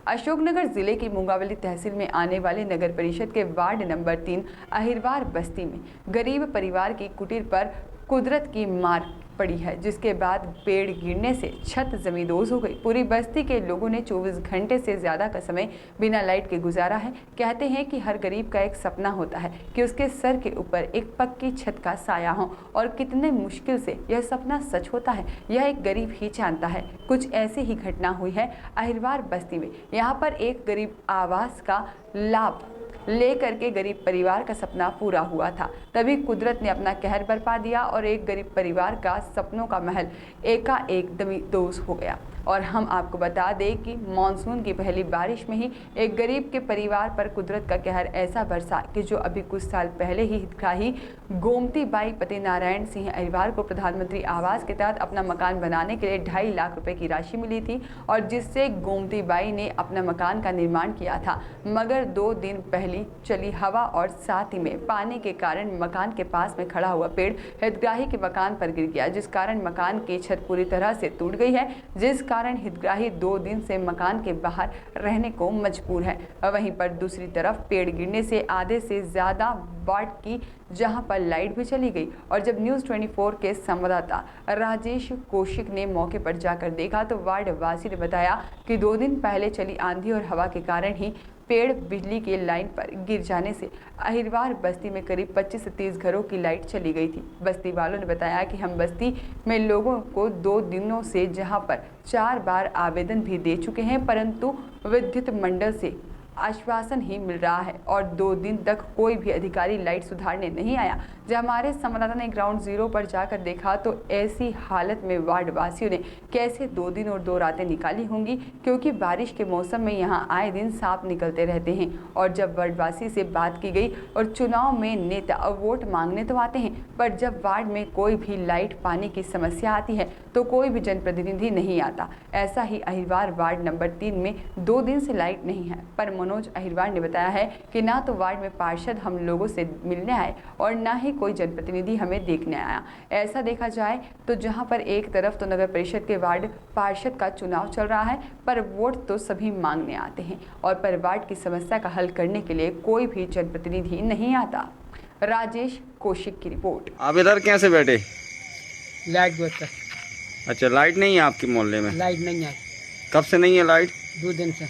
अशोकनगर जिले की मुंगावली तहसील में आने वाले नगर परिषद के वार्ड नंबर 3 अहिरवार बस्ती में गरीब परिवार की कुटीर पर कुदरत की मार पड़ी है, जिसके बाद पेड़ गिरने से छत जमींदोज हो गई। पूरी बस्ती के लोगों ने 24 घंटे से ज्यादा का समय बिना लाइट के गुजारा है। कहते हैं कि हर गरीब का एक सपना होता है कि उसके सर के ऊपर एक पक्की छत का साया हो, और कितने मुश्किल से यह सपना सच होता है यह एक गरीब ही जानता है। कुछ ऐसी ही घटना हुई है अहिरवार बस्ती में। यहाँ पर एक गरीब आवास का लाभ लेकर के गरीब परिवार का सपना पूरा हुआ था, तभी कुदरत ने अपना कहर बरपा दिया और एक गरीब परिवार का सपनों का महल एकाएक जमींदोज हो गया। और हम आपको बता दें कि मानसून की पहली बारिश में ही एक गरीब के परिवार पर कुदरत का कहर ऐसा बरसा कि जो अभी कुछ साल पहले ही हितग्राही गोमती बाई पति नारायण सिंह अहिरवार को प्रधानमंत्री आवास के तहत अपना मकान बनाने के लिए 2.5 लाख रुपए की राशि मिली थी, और जिससे गोमती बाई ने अपना मकान का निर्माण किया था। मगर 2 दिन पहले चली हवा और साथ ही में पानी के कारण मकान के पास में खड़ा हुआ पेड़ हितग्राही के मकान पर गिर गया, जिस कारण मकान की छत पूरी तरह से टूट गई है, जिस कारण हितग्राही 2 दिन से मकान के बाहर रहने को मजबूर है। वहीं पर दूसरी तरफ पेड़ गिरने से आधे से ज्यादा वार्ड की जहां पर लाइट भी चली गई, और जब न्यूज़ 24 के संवाददाता राजेश कौशिक ने मौके पर जाकर देखा तो वार्ड वासी ने बताया कि 2 दिन पहले चली आंधी और हवा के कारण ही पेड़ बिजली के लाइन पर गिर जाने से अहिरवार बस्ती में करीब 25 से 30 घरों की लाइट चली गई थी। बस्ती वालों ने बताया कि हम बस्ती में लोगों को 2 दिनों से जहां पर 4 बार आवेदन भी दे चुके हैं, परंतु विद्युत मंडल से आश्वासन ही मिल रहा है और 2 दिन तक कोई भी अधिकारी लाइट सुधारने नहीं आया। जब हमारे संवाददाता ने ग्राउंड जीरो पर जाकर देखा तो ऐसी हालत में वार्ड वासियों ने कैसे 2 दिन और 2 रातें निकाली होंगी, क्योंकि बारिश के मौसम में यहां आए दिन सांप निकलते रहते हैं। और जब वार्डवासी से बात की गई, और चुनाव में नेता वोट मांगने तो आते हैं, पर जब वार्ड में कोई भी लाइट पानी की समस्या आती है तो कोई भी जनप्रतिनिधि नहीं आता। ऐसा ही अहिरवार वार्ड नंबर 3 में 2 दिन से लाइट नहीं है, पर मनोज अहिरवार ने बताया है कि ना तो वार्ड में पार्षद हम लोगों से मिलने आए और ना ही कोई जनप्रतिनिधि हमें देखने आया। ऐसा देखा जाए तो जहां पर एक तरफ तो नगर परिषद के वार्ड पार्षद का चुनाव चल रहा है, पर वोट तो सभी मांगने आते हैं, और पर वार्ड की समस्या का हल करने के लिए कोई भी जनप्रतिनिधि नहीं आता। राजेश कौशिक की रिपोर्ट। आप इधर कैसे बैठे? लाइट गोता। अच्छा, लाइट नहीं है आपके मोहल्ले में? लाइट नहीं है। कब से नहीं है लाइट? 2 दिन से।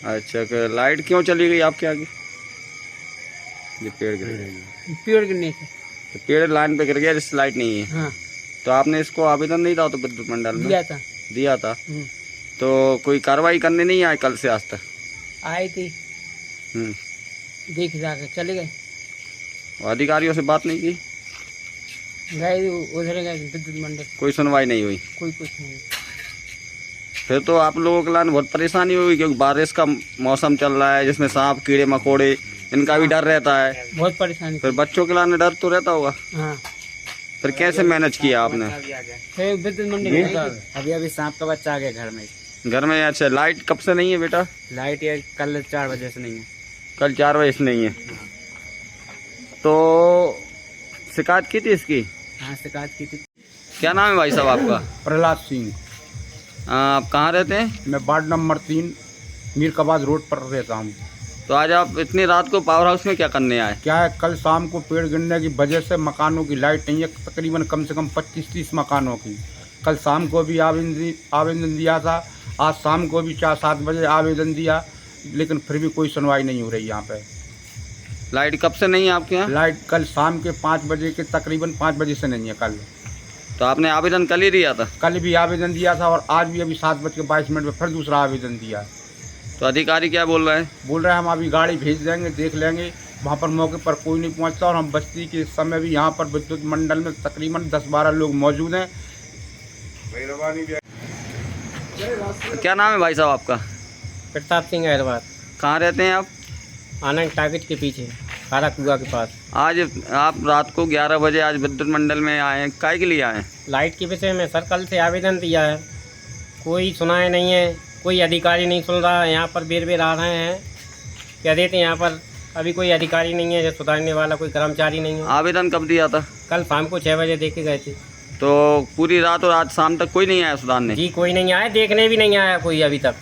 अच्छा, लाइट क्यों चली गई आपके आगे? ये पेड़ गिर गया। पेड़ गिरने से। तो पेड़ लाइन पे गिर गया जिससे लाइट नहीं है। हाँ। तो आपने इसको आवेदन नहीं था तो विद्युत मंडल में? दिया था। तो कोई कार्रवाई करने नहीं आए कल से आज तक? आई थी, देख जाके चले गए। अधिकारियों से बात नहीं की? गए उधर गए विद्युत मंडल, कोई सुनवाई नहीं हुई? कोई कुछ नहीं। फिर तो आप लोगों के लिए बहुत परेशानी हुई, क्योंकि बारिश का मौसम चल रहा है जिसमें सांप कीड़े मकोड़े इनका भी डर रहता है। बहुत परेशानी। फिर बच्चों के लिए डर तो रहता होगा। हाँ। फिर कैसे मैनेज किया आपने? फिर विद्युत मंडल अभी सांप का बच्चा आ गया घर में। अच्छा, लाइट कब से नहीं है बेटा? लाइट ये कल 4 बजे से नहीं है। कल 4 बजे से नहीं है। तो शिकायत की थी इसकी? हाँ, शिकायत की थी। क्या नाम है भाई साहब आपका? प्रहलाद सिंह। आप कहाँ रहते हैं? मैं वार्ड नंबर 3 मीरकाबाद रोड पर रहता हूँ। तो आज आप इतनी रात को पावर हाउस में क्या करने आए? क्या है, कल शाम को पेड़ गिरने की वजह से मकानों की लाइट नहीं है, तकरीबन कम से कम 25-30 मकानों की। कल शाम को भी आवेदन दिया था, आज शाम को भी 4-7 बजे आवेदन दिया, लेकिन फिर भी कोई सुनवाई नहीं हो रही। यहाँ पे लाइट कब से नहीं है आपके यहाँ? लाइट कल शाम के 5 बजे के तकरीबन 5 बजे से नहीं है कल। तो आपने आवेदन कल ही दिया था? कल भी आवेदन दिया था और आज भी अभी 7:22 में फिर दूसरा आवेदन दिया। तो अधिकारी क्या बोल रहे हैं? बोल रहे हैं हम अभी गाड़ी भेज देंगे, देख लेंगे। वहाँ पर मौके पर कोई नहीं पहुँचता, और हम बस्ती के समय भी यहाँ पर विद्युत मंडल में तकरीबन 10-12 लोग मौजूद हैं। क्या नाम है भाई साहब आपका? प्रताप सिंह अहिरवार। कहाँ रहते हैं आप? आनंद टाकिट के पीछे, खारा कुआ के पास। आज आप रात को 11 बजे आज विद्युत मंडल में आए हैं, काय के लिए आए हैं? लाइट के विषय में सर कल से आवेदन दिया है, कोई सुनाए नहीं है, कोई अधिकारी नहीं सुन रहा है। यहाँ पर बेर बेर आ रहे हैं, कह देते हैं यहाँ पर अभी कोई अधिकारी नहीं है जो सुधारने वाला, कोई कर्मचारी नहीं है। आवेदन कब दिया था? कल शाम को 6 बजे दे के गए थे। तो पूरी रात और आज शाम तक कोई नहीं आया सुधारने? जी कोई नहीं आया, देखने भी नहीं आया कोई अभी तक।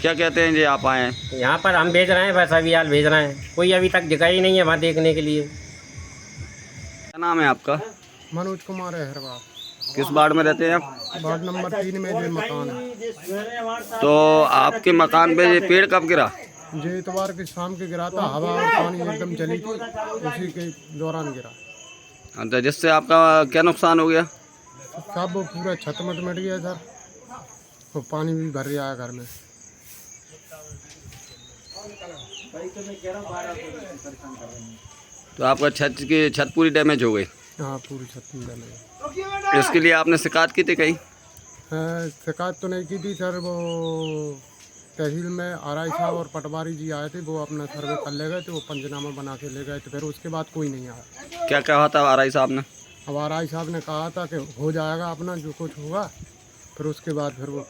क्या कहते हैं जी आप आए हैं? यहाँ पर हम भेज रहे हैं, बस अभी हाल भेज रहे हैं, कोई अभी तक जगह ही नहीं है वहाँ देखने के लिए। क्या नाम है आपका? मनोज कुमार है हरवा। किस वार्ड में रहते हैं आप? वार्ड नंबर 3 में जो मकान है। तो आपके मकान पे ये पेड़ कब गिरा? जो इतवार के शाम के गिरा था, हवा और पानी एकदम चली थी, उसी के दौरान गिरा। अच्छा, जिससे आपका क्या नुकसान हो गया? सब वो पूरा छत मत मिट गया सर, और पानी भी भर गया है घर में। तो आपका छत पूरी डैमेज हो गई? हाँ, पूरी छत में डैमेज। इसके लिए आपने शिकायत की थी कहीं? शिकायत तो नहीं की थी सर, वो तहसील में आरआई साहब और पटवारी जी आए थे, वो अपना सर्वे कर ले गए थे, वो पंचनामा बना के ले गए थे, फिर उसके बाद कोई नहीं आया। क्या कहा था आरआई साहब ने? अब आरआई साहब ने कहा था कि हो जाएगा अपना जो कुछ होगा, फिर उसके बाद फिर वो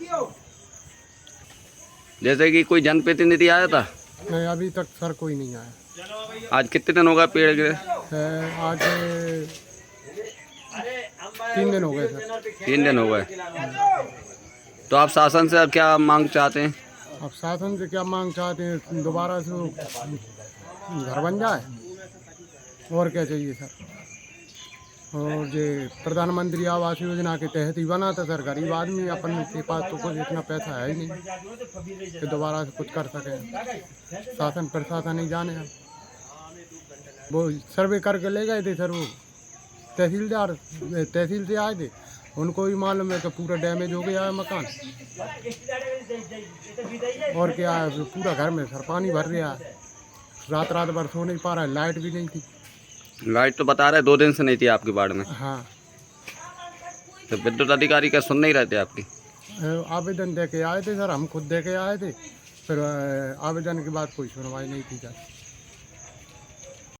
जैसे कि कोई जनप्रतिनिधि आया था? नहीं, अभी तक सर कोई नहीं आया। आज कितने दिन हो गए पेड़ गिरे? आज 3 दिन हो गए सर। 3 दिन हो गए। तो आप शासन से क्या मांग चाहते हैं? अब शासन से क्या मांग चाहते हैं, दोबारा से वो घर बन जाए, और क्या चाहिए सर। और जो प्रधानमंत्री आवास योजना के तहत ही बना था सर, गरीब आदमी अपन के पास तो कुछ इतना पैसा है ही नहीं कि दोबारा से कुछ कर सके। शासन प्रशासन ही जाने। वो सर्वे करके ले गए थे सर, वो तहसील से आए थे, उनको भी मालूम है कि पूरा डैमेज हो गया है मकान, और क्या है, पूरा घर में सर पानी भर गया है। रात भर सो नहीं पा रहा है, लाइट भी नहीं थी। लाइट तो बता रहे 2 दिन से नहीं थी आपकी वार्ड में। हाँ, तो विद्युत अधिकारी क्या सुन नहीं रहे थे आपकी? आवेदन दे के आए थे सर, हम खुद दे के आए थे, फिर आवेदन के बाद कोई सुनवाई नहीं की सर।